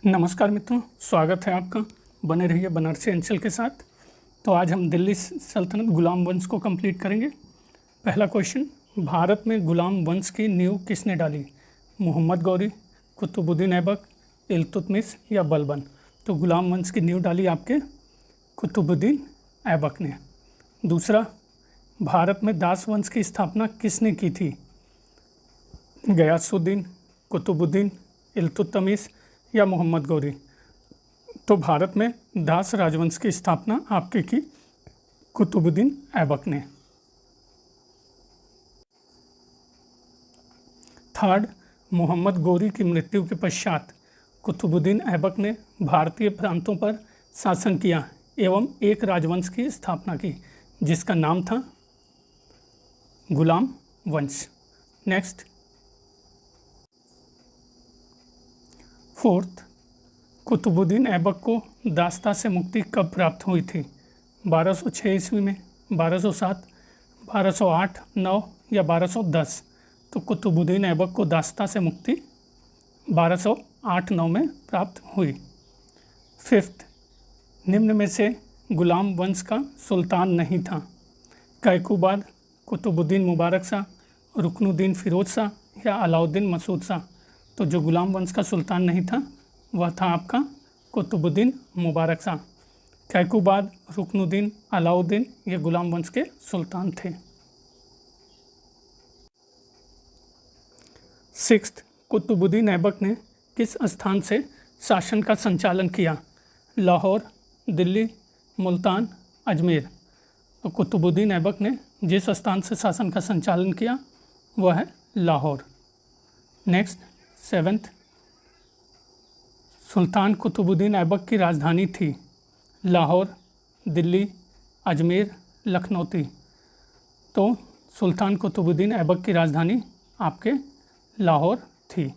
नमस्कार मित्रों, स्वागत है आपका। बने रहिए बनारसी अंचल के साथ। तो आज हम दिल्ली सल्तनत गुलाम वंश को कंप्लीट करेंगे। पहला क्वेश्चन, भारत में गुलाम वंश की नींव किसने डाली? मोहम्मद गौरी, कुतुबुद्दीन ऐबक, इल्तुतमिश या बलबन? तो गुलाम वंश की नींव डाली आपके कुतुबुद्दीन ऐबक ने। दूसरा, भारत में दास वंश की स्थापना किसने की थी? गयासुद्दीन, कुतुबुद्दीन, इल्तुतमिश या मोहम्मद गौरी? तो भारत में दास राजवंश की स्थापना आपके की कुतुबुद्दीन ऐबक ने। थर्ड, मोहम्मद गौरी की मृत्यु के पश्चात कुतुबुद्दीन ऐबक ने भारतीय प्रांतों पर शासन किया एवं एक राजवंश की स्थापना की जिसका नाम था गुलाम वंश। नेक्स्ट, फोर्थ, कुतुबुद्दीन ऐबक को दास्ता से मुक्ति कब प्राप्त हुई थी? 1206 ईस्वी में, 1207, 1208, 9 या 1210? तो कुतुबुद्दीन ऐबक को दास्ता से मुक्ति 1208-9 में प्राप्त हुई। फिफ्थ, निम्न में से गुलाम वंश का सुल्तान नहीं था? कैकुबाद, कुतुबुद्दीन मुबारक शाह, रुकनुद्दीन फिरोज शाह या अलाउद्दीन मसूद शाह? तो जो गुलाम वंश का सुल्तान नहीं था वह था आपका कुतुबुद्दीन मुबारक शाह। कैकुबाद, रुकनुद्दीन, अलाउद्दीन ये गुलाम वंश के सुल्तान थे। सिक्स्थ, कुतुबुद्दीन ऐबक ने किस स्थान से शासन का संचालन किया? लाहौर, दिल्ली, मुल्तान, अजमेर? तो कुतुबुद्दीन ऐबक ने जिस स्थान से शासन का संचालन किया वह है लाहौर। नेक्स्ट, सेवेंथ, सुल्तान कुतुबुद्दीन ऐबक की राजधानी थी लाहौर, दिल्ली, अजमेर, लखनौती? तो सुल्तान कुतुबुद्दीन ऐबक की राजधानी आपके लाहौर थी।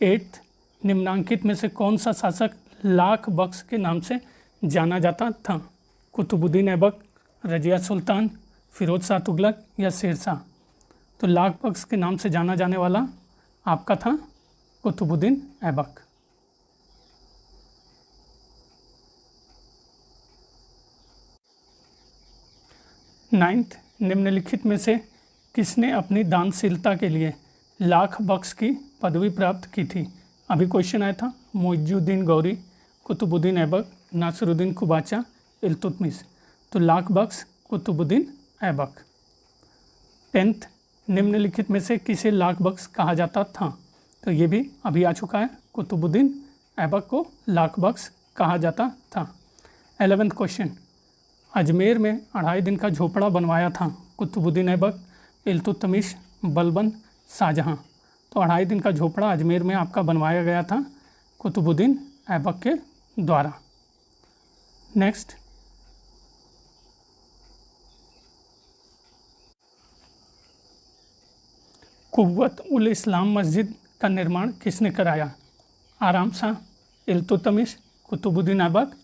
एट्थ, निम्नांकित में से कौन सा शासक लाख बख्श के नाम से जाना जाता था? कुतुबुद्दीन ऐबक, रजिया सुल्तान, फिरोज शाह तुगलक या शेर शाह? तो लाख बख्श के नाम से जाना जाने वाला आपका था कुतुबुद्दीन ऐबक। नाइन्थ, निम्नलिखित में से किसने अपनी दानशीलता के लिए लाख बख्श की पदवी प्राप्त की थी? अभी क्वेश्चन आया था, मुइजुद्दीन गौरी, कुतुबुद्दीन ऐबक, नासिरुद्दीन कुबाचा, इल्तुतमिश? तो लाख बख्श कुतुबुद्दीन ऐबक। टेंथ, निम्नलिखित में से किसे लाख बख्श कहा जाता था? तो ये भी अभी आ चुका है, कुतुबुद्दीन ऐबक को लाख बख्श कहा जाता था। 11th क्वेश्चन, अजमेर में 2.5 दिन का झोपड़ा बनवाया था कुतुबुद्दीन ऐबक, इल्तुतमिश, बलबन, शाहजहां? तो 2.5 दिन का झोपड़ा अजमेर में आपका बनवाया गया था कुतुबुद्दीन ऐबक के द्वारा। नेक्स्ट, कुव्वत उल इस्लाम मस्जिद का निर्माण किसने कराया? आराम शाह, इल्तुतमिश, कुतुबुद्दीन ऐबक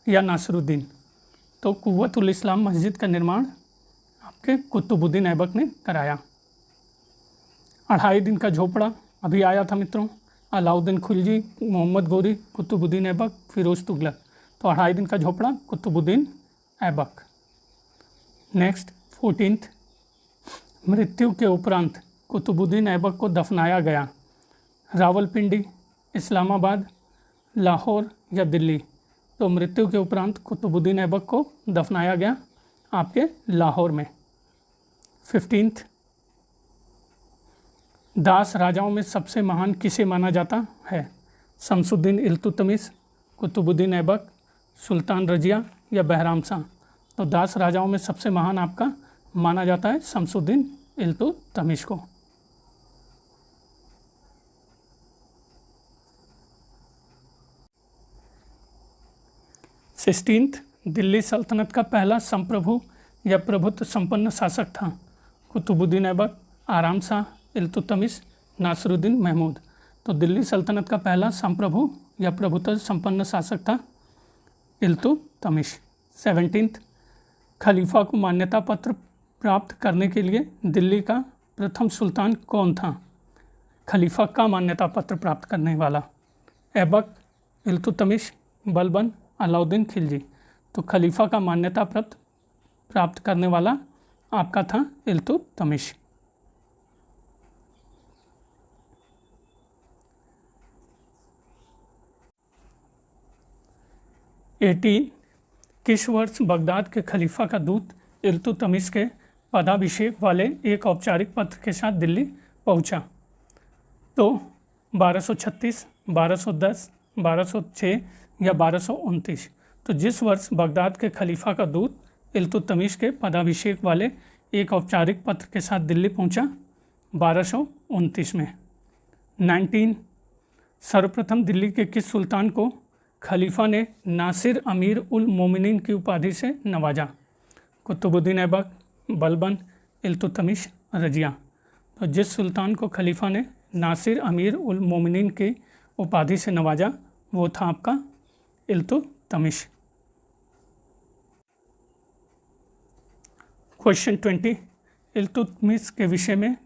या नासिरुद्दीन? तो कुव्वत उल इस्लाम मस्जिद का निर्माण आपके कुतुबुद्दीन ऐबक ने कराया। 2.5 दिन का झोपड़ा अभी आया था मित्रों, अलाउद्दीन खिलजी, मोहम्मद गौरी, कुतुबुद्दीन ऐबक, फिरोज तुगलक? तो 2.5 दिन का झोपड़ा कुतुबुद्दीन ऐबक। नेक्स्ट, 14th, मृत्यु के उपरांत कुतुबुद्दीन ऐबक को दफनाया गया रावलपिंडी, इस्लामाबाद, लाहौर या दिल्ली? तो मृत्यु के उपरांत कुतुबुद्दीन ऐबक को दफनाया गया आपके लाहौर में। 15th, दास राजाओं में सबसे महान किसे माना जाता है? शमसुद्दीन इल्तुतमिश, कुतुबुद्दीन ऐबक, सुल्तान रजिया या बहराम शाह? तो दास राजाओं में सबसे महान आपका माना जाता है शमसुद्दीन इल्तुतमिश को। 16th, दिल्ली सल्तनत का पहला संप्रभु या प्रभुत्व संपन्न शासक था कुतुबुद्दीन ऐबक, आराम शाह, इल्तुतमिश, नासिरुद्दीन महमूद? तो दिल्ली सल्तनत का पहला संप्रभु या प्रभुत्व संपन्न शासक था इल्तुतमिश। 17th, खलीफा को मान्यता पत्र प्राप्त करने के लिए दिल्ली का प्रथम सुल्तान कौन था? खलीफा का मान्यता पत्र प्राप्त करने वाला? ऐबक, इल्तुतमिश, बलबन, अलाउद्दीन खिलजी। तो खलीफा का मान्यता प्राप्त करने वाला आपका था इल्तुतमिश। 18 किस वर्ष बगदाद के खलीफा का दूत इल्तुतमिश के पदाभिषेक वाले एक औपचारिक पत्र के साथ दिल्ली पहुंचा? तो 1236, 1210, 1206 या 1229। तो जिस वर्ष बगदाद के खलीफा का दूत इल्तुतमिश के पदाभिषेक वाले एक औपचारिक पत्र के साथ दिल्ली पहुंचा, 1229 में। 19 सर्वप्रथम दिल्ली के किस सुल्तान को खलीफा ने नासिर अमीर उल मोमिनीन की उपाधि से नवाजा? कुतुबुद्दीन ऐबक, बलबन, इल्तुतमिश, रजिया। तो जिस सुल्तान को खलीफा ने नासिर अमीर उल मोमिनीन की उपाधि से नवाजा वो था आपका इल्तुतमिश। क्वेश्चन 20 इल्तुतमिश के विषय में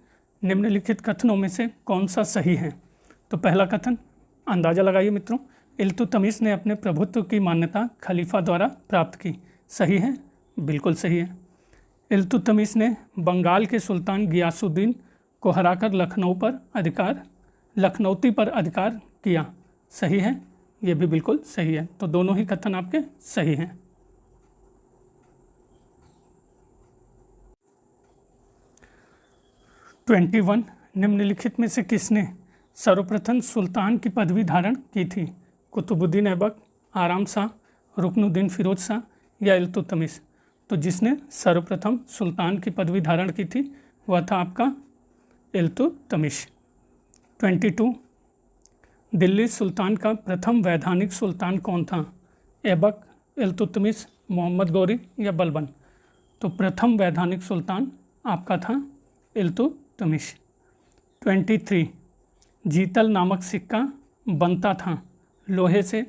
निम्नलिखित कथनों में से कौन सा सही है? तो पहला कथन, अंदाज़ा लगाइए मित्रों, इल्तुतमिश ने अपने प्रभुत्व की मान्यता खलीफा द्वारा प्राप्त की। सही है? बिल्कुल सही है। इल्तुतमिश ने बंगाल के सुल्तान गियासुद्दीन को हराकर लखनौती पर अधिकार किया। सही है? ये भी बिल्कुल सही है। तो दोनों ही कथन आपके सही हैं। ट्वेंटी 21 निम्नलिखित में से किसने सर्वप्रथम सुल्तान की पदवी धारण की थी? कुतुबुद्दीन ऐबक, आराम शाह, रुकनुद्दीन फिरोज शाह या इल्तुतमिश? तो जिसने सर्वप्रथम सुल्तान की पदवी धारण की थी वह था आपका इल्तुतमिश। 22 दिल्ली सुल्तान का प्रथम वैधानिक सुल्तान कौन था? ऐबक, इल्तुतमिश, मोहम्मद गौरी या बलबन? तो प्रथम वैधानिक सुल्तान आपका था इल्तुतमिश। 23 जीतल नामक सिक्का बनता था लोहे से,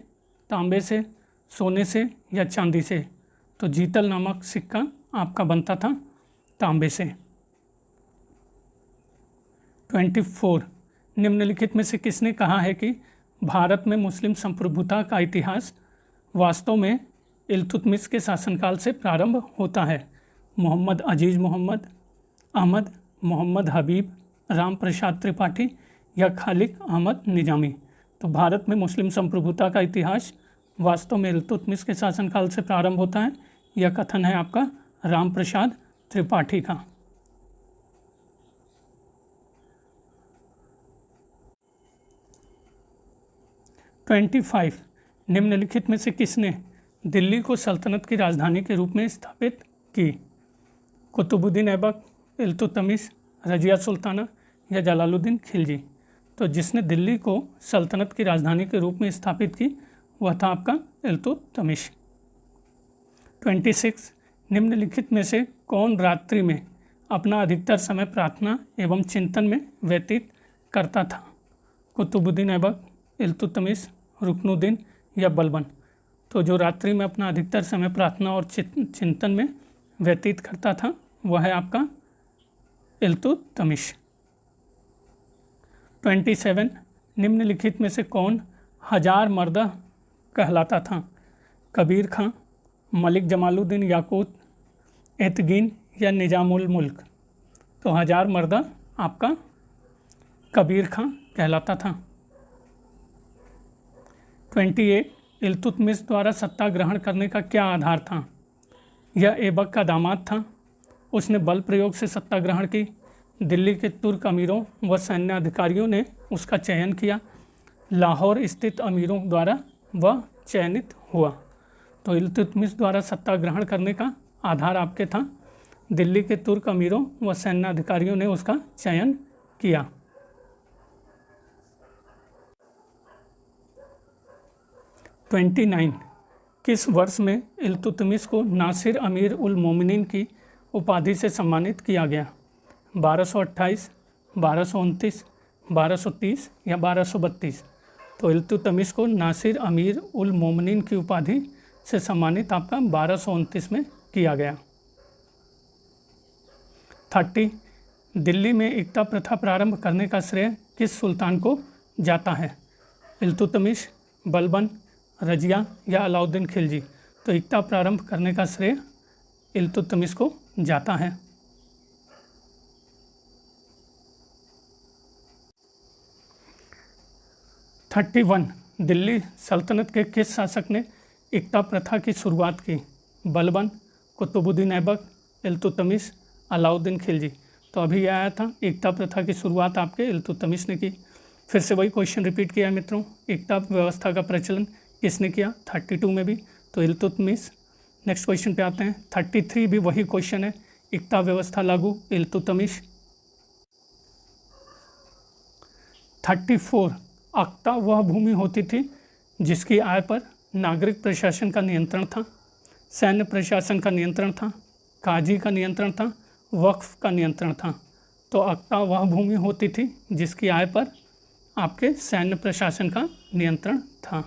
तांबे से, सोने से या चांदी से? तो जीतल नामक सिक्का आपका बनता था तांबे से। 24 निम्नलिखित में से किसने कहा है कि भारत में मुस्लिम संप्रभुता का इतिहास वास्तव में इल्तुतमिश के शासनकाल से प्रारंभ होता है? मोहम्मद अजीज़ मोहम्मद अहमद, मोहम्मद हबीब, राम प्रसाद त्रिपाठी या खालिद अहमद निजामी? तो भारत में मुस्लिम संप्रभुता का इतिहास वास्तव में इल्तुतमिश के शासनकाल से प्रारंभ होता है। यह कथन है आपका राम प्रसाद त्रिपाठी का। 25 निम्नलिखित में से किसने दिल्ली को सल्तनत की राजधानी के रूप में स्थापित की? कुतुबुद्दीन ऐबक, इल्तुतमिश, रजिया सुल्ताना या जलालुद्दीन खिलजी? तो जिसने दिल्ली को सल्तनत की राजधानी के रूप में स्थापित की वह था आपका इल्तुतमिश। 26 निम्नलिखित में से कौन रात्रि में अपना अधिकतर समय प्रार्थना एवं चिंतन में व्यतीत करता था? कुतुबुद्दीन ऐबक, इल्तुतमिश, रुकनुद्दीन या बलबन? तो जो रात्रि में अपना अधिकतर समय प्रार्थना और चिंतन में व्यतीत करता था वह है आपका इल्तुतमिश। 27 निम्नलिखित में से कौन हजार मर्दा कहलाता था? कबीर खां, मलिक जमालुद्दीन याकूत, एतगीन या निजामुल मुल्क? तो हजार मर्दा आपका कबीर खां कहलाता था। 28 इल्तुतमिश द्वारा सत्ता ग्रहण करने का क्या आधार था? यह ऐबक का दामाद था, उसने बल प्रयोग से सत्ता ग्रहण की, दिल्ली के तुर्क अमीरों व सैन्य अधिकारियों ने उसका चयन किया, लाहौर स्थित अमीरों द्वारा वह चयनित हुआ? तो इल्तुतमिश द्वारा सत्ता ग्रहण करने का आधार आपके था दिल्ली के तुर्क अमीरों व सैन्य अधिकारियों ने उसका चयन किया। 29 किस वर्ष में इल्तुतमिश को नासिर अमीर उल मोमिनीन की उपाधि से सम्मानित किया गया? 1228, 1229, 1230 या 1232? तो इल्तुतमिश को नासिर अमीर उल मोमिनीन की उपाधि से सम्मानित आपका 1229 में किया गया। 30 दिल्ली में एकता प्रथा प्रारंभ करने का श्रेय किस सुल्तान को जाता है? इल्तुतमिश, बलबन, रजिया या अलाउद्दीन खिलजी। तो एकता प्रारंभ करने का श्रेय इल्तुतमिश को जाता है। थर्टी वन, दिल्ली सल्तनत के किस शासक ने एकता प्रथा की शुरुआत की? बलबन, कुतुबुद्दीन ऐबक, इल्तुतमिश, अलाउद्दीन खिलजी। तो अभी यह आया था, एकता प्रथा की शुरुआत आपके इल्तुतमिश ने की। फिर से वही क्वेश्चन रिपीट किया है मित्रों, एकता व्यवस्था का प्रचलन किसने किया? 32 में भी, तो इल्तुतमिश। नेक्स्ट क्वेश्चन पे आते हैं, 33 भी वही क्वेश्चन है, एकता व्यवस्था लागू इल्तुतमिश। 34, अक्ता वह भूमि होती थी जिसकी आय पर नागरिक प्रशासन का नियंत्रण था, सैन्य प्रशासन का नियंत्रण था, काजी का नियंत्रण था, वक्फ का नियंत्रण था। तो अक्ता वह भूमि होती थी जिसकी आय पर आपके सैन्य प्रशासन का नियंत्रण था।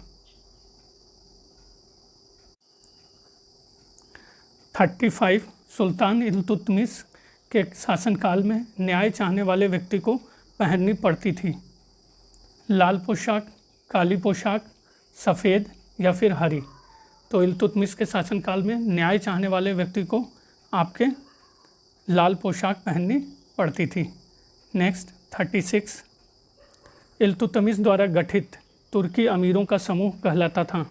35, सुल्तान इल्तुतमिश के शासनकाल में न्याय चाहने वाले व्यक्ति को पहननी पड़ती थी लाल पोशाक, काली पोशाक, सफ़ेद या फिर हरी। तो इल्तुतमिश के शासनकाल में न्याय चाहने वाले व्यक्ति को आपके लाल पोशाक पहननी पड़ती थी। नेक्स्ट 36, इल्तुतमिश द्वारा गठित तुर्की अमीरों का समूह कहलाता था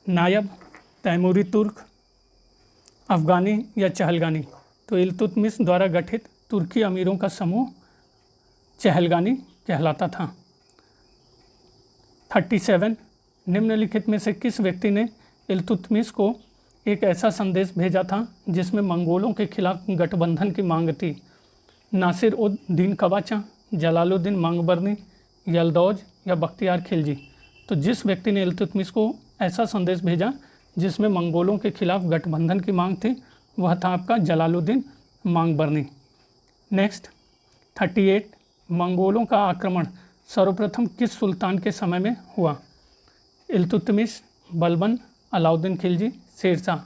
नायब, तैमूरी तुर्क, अफ़गानी या चहलगानी। तो इल्तुतमिश द्वारा गठित तुर्की अमीरों का समूह चहलगानी कहलाता था। 37, निम्नलिखित में से किस व्यक्ति ने इल्तुतमिश को एक ऐसा संदेश भेजा था जिसमें मंगोलों के खिलाफ गठबंधन की मांग थी? नासिर उद दीन कवाचा, जलालुद्दीन मांगबरनी, यलदौज या बख्तियार खिलजी। तो जिस व्यक्ति ने इल्तुतमिश को ऐसा संदेश भेजा जिसमें मंगोलों के खिलाफ गठबंधन की मांग थी, वह था आपका जलालुद्दीन मांगबरनी। नेक्स्ट 38, मंगोलों का आक्रमण सर्वप्रथम किस सुल्तान के समय में हुआ? इल्तुतमिश, बलबन, अलाउद्दीन खिलजी, शेरशाह।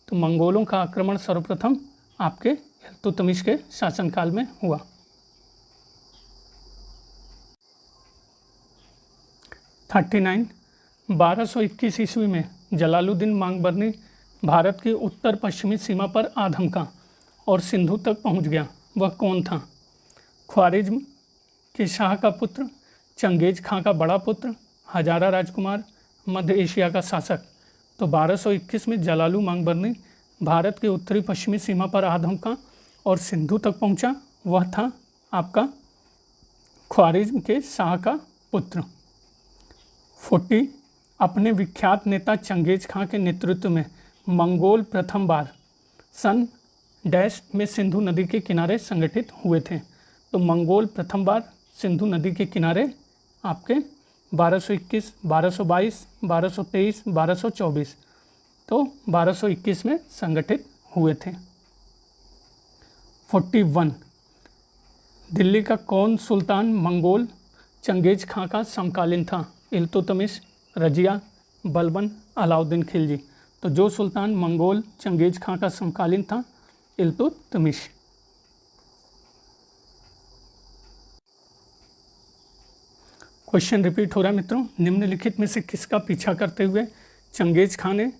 तो मंगोलों का आक्रमण सर्वप्रथम आपके इल्तुतमिश के शासनकाल में हुआ। 39, 1221 ईस्वी में जलालुद्दीन मांगबरनी भारत की उत्तर पश्चिमी सीमा पर आ धमका और सिंधु तक पहुंच गया। वह कौन था? ख्वारिज्म के शाह का पुत्र, चंगेज खां का बड़ा पुत्र, हजारा राजकुमार, मध्य एशिया का शासक। तो 1221 में जलालू मांगबरनी भारत के उत्तरी पश्चिमी सीमा पर आ धमका और सिंधु तक पहुंचा। वह था आपका ख्वारिज्म के शाह का पुत्र। 40, अपने विख्यात नेता चंगेज खां के नेतृत्व में मंगोल प्रथम बार सन डैश में सिंधु नदी के किनारे संगठित हुए थे। तो मंगोल प्रथम बार सिंधु नदी के किनारे आपके 1221, 1222, 1223, 1224, तो 1221 में संगठित हुए थे। 41, दिल्ली का कौन सुल्तान मंगोल चंगेज खां का समकालीन था? इल्तुतमिश, रजिया, बलबन, अलाउद्दीन खिलजी। तो जो सुल्तान मंगोल चंगेज खां का समकालीन था, इल्तुतमिश। क्वेश्चन रिपीट हो रहा है मित्रों, निम्नलिखित में से किसका पीछा करते हुए चंगेज खां ने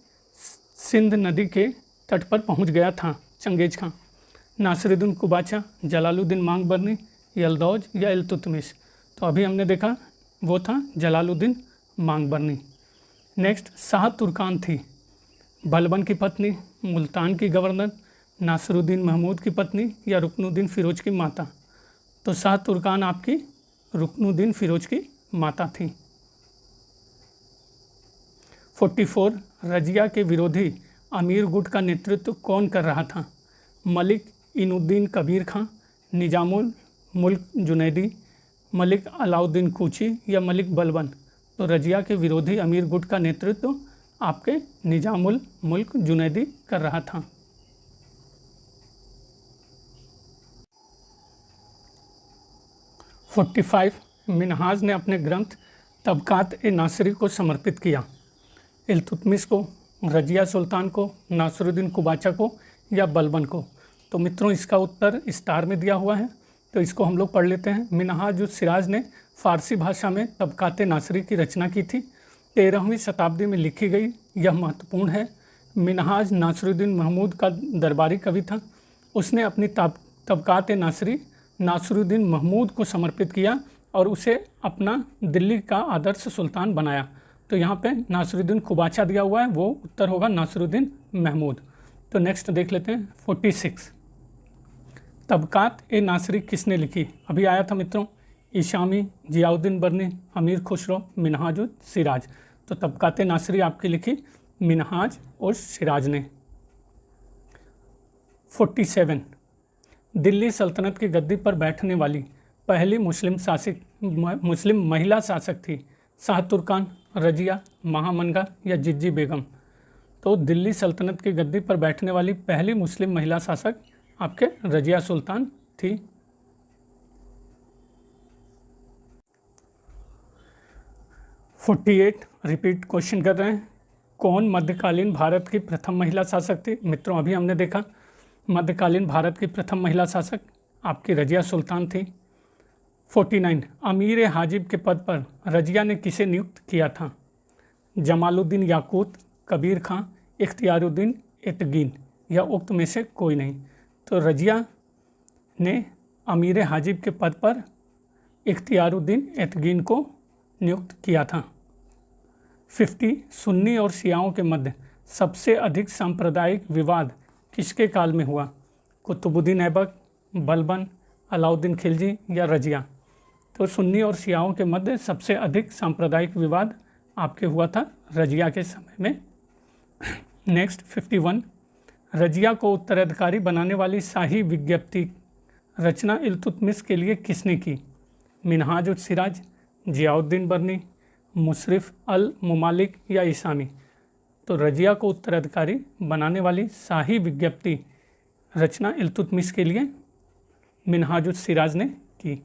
सिंध नदी के तट पर पहुंच गया था? चंगेज खां, नासिरुद्दीन कुबाचा, जलालुद्दीन मांगबरनी, यलदौज या इल्तुतमिश। तो अभी हमने देखा वो था जलालुद्दीन मांगबरनी। नेक्स्ट शाह तुर्कान थी बलबन की पत्नी, मुल्तान की गवर्नर, नासिरुद्दीन महमूद की पत्नी या रुकनुद्दीन फ़िरोज़ की माता। तो शाह तुर्कान आपकी रुकनुद्दीन फ़िरोज़ की माता थी। 44, रजिया के विरोधी अमीर गुट का नेतृत्व कौन कर रहा था? मलिक इनुद्दीन कबीर खां, निजामुल मुल्क जुनैदी, मलिक अलाउद्दीन कूची या मलिक बलबन। तो रजिया के विरोधी अमीर गुट का नेतृत्व आपके निजामुल मुल्क जुनैदी कर रहा था। 45, मिन्हाज ने अपने ग्रंथ तबकात-ए-नासिरी को समर्पित किया। इल्तुतमिश को, रजिया सुल्तान को, नासिरुद्दीन कुबाचा को या बलबन को। तो मित्रों इसका उत्तर स्टार में दिया हुआ है, तो इसको हम लोग पढ़ लेते हैं। मिन्हाजुस सिराज ने फ़ारसी भाषा में तबकात नासरी की रचना की थी। 13वीं शताब्दी में लिखी गई, यह महत्वपूर्ण है। मिनहाज नासरुद्दीन महमूद का दरबारी कवि था। उसने अपनी तबकात नासरी नासरुद्दीन महमूद को समर्पित किया और उसे अपना दिल्ली का आदर्श सुल्तान बनाया। तो यहाँ पे नासरुद्दीन खुबाचा दिया हुआ है, वो उत्तर होगा नासरुद्दीन महमूद। तो नेक्स्ट देख लेते हैं 46। तबकात ए नासरी किसने लिखी? अभी आया था मित्रों, इशामी, जियाउद्दीन बर्नी, अमीर खुसरो, मिनहाज और सिराज। तो तबकात ए नासरी आपकी लिखी मिनहाज और सिराज ने। 47। दिल्ली सल्तनत की गद्दी पर बैठने वाली पहली मुस्लिम महिला शासक थी। शाह तुर्कान, रजिया, महामनगा या जिज्जी बेगम। तो दिल्ली सल्तनत की गद्दी पर बैठने वाली पहली मुस्लिम महिला शासक आपके रजिया सुल्तान थी। 48 रिपीट क्वेश्चन कर रहे हैं। कौन मध्यकालीन भारत की प्रथम महिला शासक थी? मित्रों अभी हमने देखा मध्यकालीन भारत की प्रथम महिला शासक आपकी रजिया सुल्तान थी। 49 अमीर हाजिब के पद पर रजिया ने किसे नियुक्त किया था? जमालुद्दीन याकूत, कबीर खां, इख्तियारुद्दीन एतगीन या उक्त में से कोई नहीं। तो रजिया ने अमीर हाजिब के पद पर इख्तियारुद्दीन एतगीन को नियुक्त किया था। 50 सुन्नी और शियाओं के मध्य सबसे अधिक सांप्रदायिक विवाद किसके काल में हुआ? कुतुबुद्दीन ऐबक, बलबन, अलाउद्दीन खिलजी या रजिया। तो सुन्नी और शियाओं के मध्य सबसे अधिक सांप्रदायिक विवाद आपके हुआ था रजिया के समय में। नेक्स्ट 51 रजिया को उत्तराधिकारी बनाने वाली शाही विज्ञप्ति रचना इल्तुतमिश के लिए किसने की? मिनहाज उस सिराज, जियाउद्दीन बर्नी, मुशर्रफ अल मुमालिक या इसामी। तो रजिया को उत्तराधिकारी बनाने वाली शाही विज्ञप्ति रचना इल्तुतमिश के लिए मिनहाज उस सिराज ने की।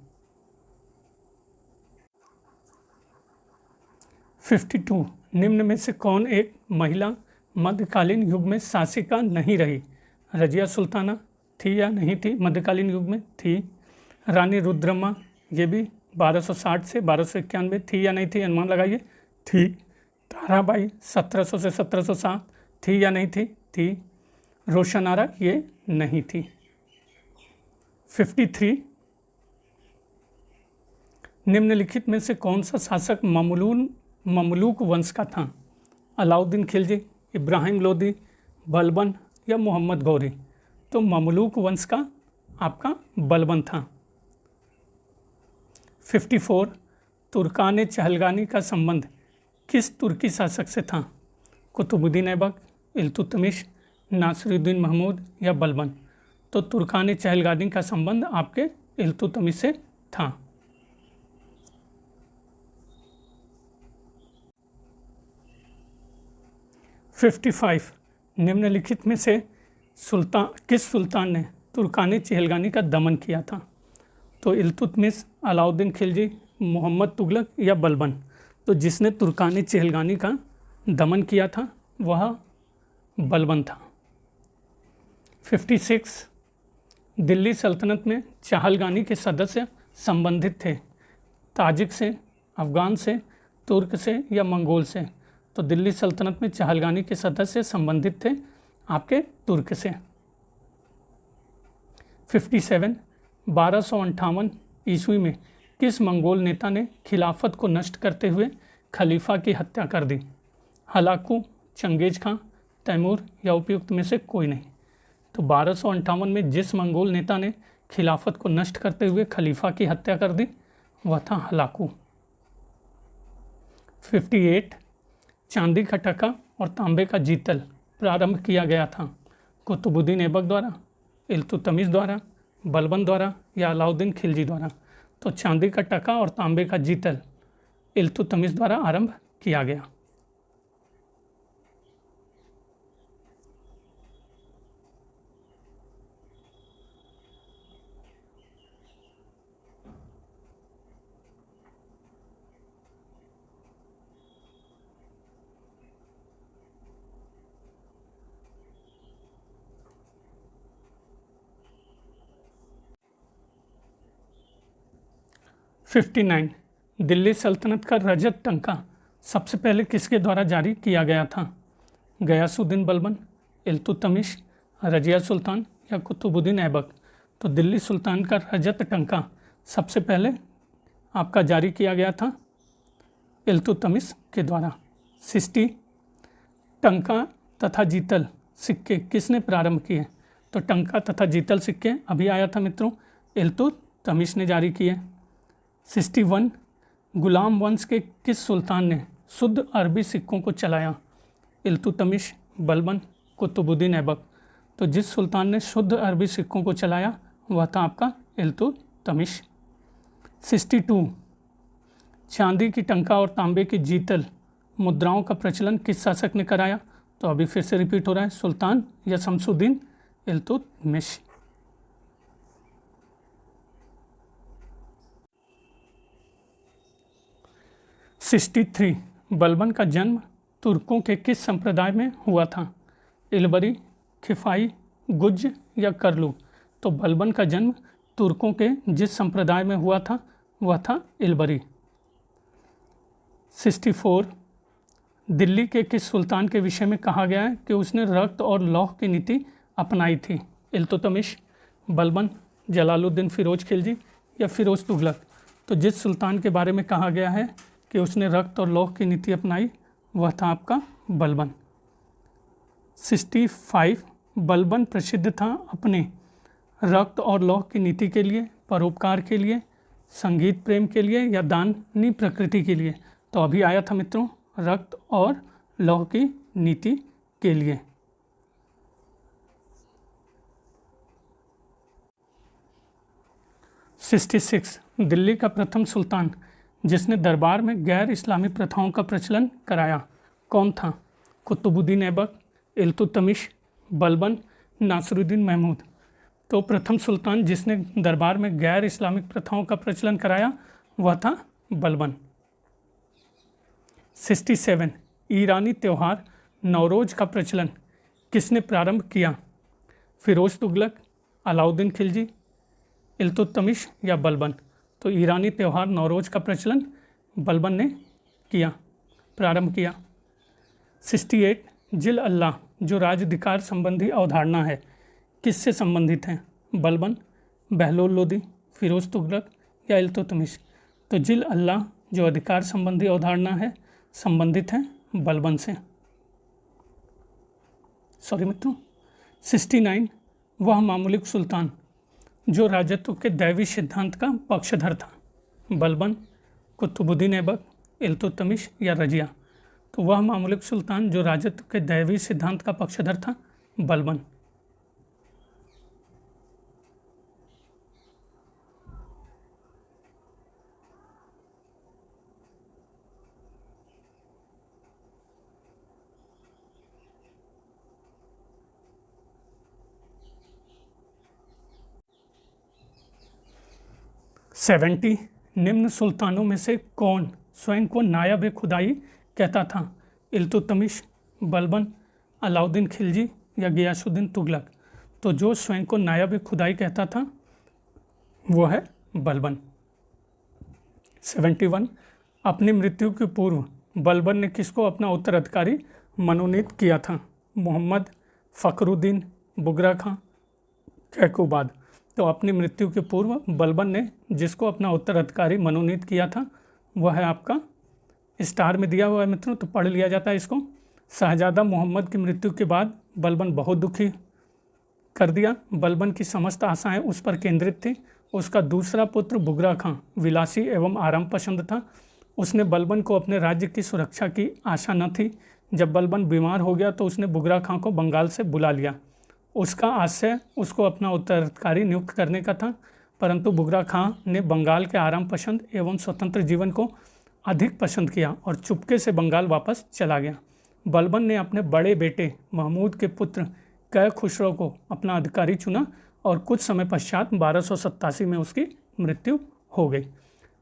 52 निम्न में से कौन एक महिला मध्यकालीन युग में शासिका नहीं रही? रजिया सुल्ताना थी या नहीं थी? मध्यकालीन युग में थी। रानी रुद्रम्मा, ये भी 1260 से 1291 थी या नहीं थी? अनुमान लगाइए। थी। ताराबाई 1700 से 1707 थी या नहीं थी? थी। रोशन आरा ये नहीं थी। 53 निम्नलिखित में से कौन सा शासक ममलूक वंश का था? अलाउद्दीन खिलजी, इब्राहिम लोदी, बलबन या मोहम्मद गौरी। तो ममलूक वंश का आपका बलबन था। 54 तुर्कान चहलगानी का संबंध किस तुर्की शासक से था? कुतुबुद्दीन ऐबक, इल्तुतमिश, नासिरुद्दीन महमूद या बलबन। तो तुर्कान चहलगानी का संबंध आपके इल्तुतमिश से था। $55 निम्नलिखित में से किस सुल्तान ने तुर्कान चहलगानी का दमन किया था? तो इल्तुतमिश, अलाउद्दीन खिलजी, मोहम्मद तुगलक या बलबन। तो जिसने तुर्कान चहलगानी का दमन किया था वह बलबन था। 56 दिल्ली सल्तनत में चहलगानी के सदस्य संबंधित थे ताजिक से, अफ़गान से, तुर्क से या मंगोल से। तो दिल्ली सल्तनत में चहलगानी के सदस्य संबंधित थे आपके तुर्क से। 57 1258 ईस्वी में किस मंगोल नेता ने खिलाफत को नष्ट करते हुए खलीफा की हत्या कर दी? हलाकू, चंगेज खां, तैमूर या उपयुक्त में से कोई नहीं। तो 1258 में जिस मंगोल नेता ने खिलाफत को नष्ट करते हुए खलीफा की हत्या कर दी वह था हलाकू। 58 चांदी का टका और तांबे का जीतल प्रारंभ किया गया था कुतुबुद्दीन ऐबक द्वारा, इल्तुतमिश द्वारा, बलबन द्वारा या अलाउद्दीन खिलजी द्वारा। तो चांदी का टका और तांबे का जीतल इल्तुतमिश द्वारा आरंभ किया गया। $59 दिल्ली सल्तनत का रजत टंका सबसे पहले किसके द्वारा जारी किया गया था? गयासुद्दीन बलबन, इल्तुतमिश, रजिया सुल्तान या कुतुबुद्दीन ऐबक? तो दिल्ली सुल्तान का रजत टंका सबसे पहले आपका जारी किया गया था इल्तुतमिश के द्वारा। 60 टंका तथा जीतल सिक्के किसने प्रारंभ किए? तो टंका तथा जीतल सिक्के अभी आया था मित्रों, इल्तुतमिश ने जारी किए। 61 गुलाम वंश के किस सुल्तान ने शुद्ध अरबी सिक्कों को चलाया? इल्तुतमिश, बलबन, कुतुबुद्दीन ऐबक? तो जिस सुल्तान ने शुद्ध अरबी सिक्कों को चलाया वह था आपका इल्तुतमिश। 62 चांदी की टंका और तांबे की जीतल मुद्राओं का प्रचलन किस शासक ने कराया? तो अभी फिर से रिपीट हो रहा है, सुल्तान या शमसुद्दीन इल्तुतमिश। 63 बलबन का जन्म तुर्कों के किस संप्रदाय में हुआ था? इलबरी, खिफाई, गुज्ज या करलू? तो बलबन का जन्म तुर्कों के जिस संप्रदाय में हुआ था वह था इलबरी। 64 दिल्ली के किस सुल्तान के विषय में कहा गया है कि उसने रक्त और लौह की नीति अपनाई थी? इल्तुतमिश, बलबन, जलालुद्दीन फिरोज खिलजी या फिरोज तुगलक? तो जिस सुल्तान के बारे में कहा गया है कि उसने रक्त और लौह की नीति अपनाई वह था आपका बलबन। 65 बलबन प्रसिद्ध था अपने रक्त और लौह की नीति के लिए, परोपकार के लिए, संगीत प्रेम के लिए या दानी प्रकृति के लिए? तो अभी आया था मित्रों, रक्त और लौह की नीति के लिए। 66 दिल्ली का प्रथम सुल्तान जिसने दरबार में गैर इस्लामी प्रथाओं का प्रचलन कराया कौन था? कुतुबुद्दीन ऐबक, इल्तुतमिश, बलबन, नासिरुद्दीन महमूद? तो प्रथम सुल्तान जिसने दरबार में गैर इस्लामिक प्रथाओं का प्रचलन कराया वह था बलबन। 67 ईरानी त्यौहार नवरोज का प्रचलन किसने प्रारंभ किया? फिरोज तुगलक, अलाउद्दीन खिलजी, इल्तुतमिश या बलबन? तो ईरानी त्यौहार नवरोज का प्रचलन बलबन ने प्रारंभ किया। 68 जिल अल्लाह जो राज्याधिकार संबंधी अवधारणा है किससे संबंधित है? बलबन, बहलोल लोदी, फिरोज तुगलक या इल्तुतमिश? तो जिल अल्लाह जो अधिकार संबंधी अवधारणा है संबंधित है बलबन से। सॉरी मित्रों। 69 वह मामलुक सुल्तान जो राजत्व के दैवी सिद्धांत का पक्षधर था? बलबन, कुतुबुद्दीन ऐबक, इल्तुतमिश या रजिया? तो वह मामलुक सुल्तान जो राजत्व के दैवी सिद्धांत का पक्षधर था बलबन। 70 निम्न सुल्तानों में से कौन स्वयं को नायब खुदाई कहता था? इल्तुतमिश, बलबन, अलाउद्दीन खिलजी या गियासुद्दीन तुगलक? तो जो स्वयं को नायब खुदाई कहता था वो है बलबन। 71 अपनी मृत्यु के पूर्व बलबन ने किसको अपना उत्तराधिकारी मनोनीत किया था? मोहम्मद, फ़खरुद्दीन, बुगरा खां, कैकुबाद? तो अपनी मृत्यु के पूर्व बलबन ने जिसको अपना उत्तराधिकारी मनोनीत किया था वह है आपका, स्टार में दिया हुआ है मित्रों तो पढ़ लिया जाता है इसको। शहजादा मोहम्मद की मृत्यु के बाद बलबन बहुत दुखी कर दिया। बलबन की समस्त आशाएं उस पर केंद्रित थी। उसका दूसरा पुत्र बुगरा खां विलासी एवं आराम पसंद था। उसने बलबन को अपने राज्य की सुरक्षा की आशा न थी। जब बलबन बीमार हो गया तो उसने बुगरा खां को बंगाल से बुला लिया। उसका आशय उसको अपना उत्तराधिकारी नियुक्त करने का था, परंतु बुगरा खां ने बंगाल के आराम पसंद एवं स्वतंत्र जीवन को अधिक पसंद किया और चुपके से बंगाल वापस चला गया। बलबन ने अपने बड़े बेटे महमूद के पुत्र कै खुसरो को अपना अधिकारी चुना और कुछ समय पश्चात 1287 में उसकी मृत्यु हो गई।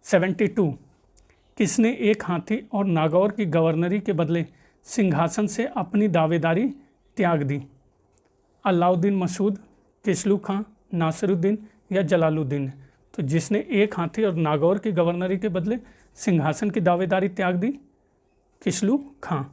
72 किसने एक हाथी और नागौर की गवर्नरी के बदले सिंहासन से अपनी दावेदारी त्याग दी? अलाउद्दीन मसूद, किसलू खां, नासिरुद्दीन या जलालुद्दीन? तो जिसने एक हाथी और नागौर की गवर्नरी के बदले सिंहासन की दावेदारी त्याग दी? किसलू खां।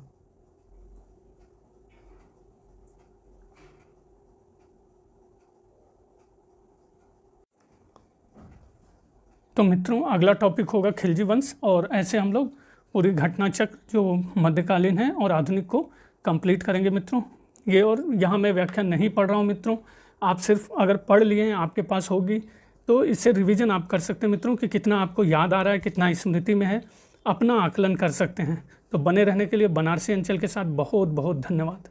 तो मित्रों अगला टॉपिक होगा खिलजी वंश, और ऐसे हम लोग पूरी घटना चक्र जो मध्यकालीन है और आधुनिक को कंप्लीट करेंगे मित्रों। ये और यहाँ मैं व्याख्या नहीं पढ़ रहा हूँ मित्रों, आप सिर्फ अगर पढ़ लिए हैं, आपके पास होगी, तो इससे रिवीजन आप कर सकते हैं मित्रों कि कितना आपको याद आ रहा है, कितना स्मृति में है, अपना आकलन कर सकते हैं। तो बने रहने के लिए बनारसी अंचल के साथ बहुत बहुत धन्यवाद।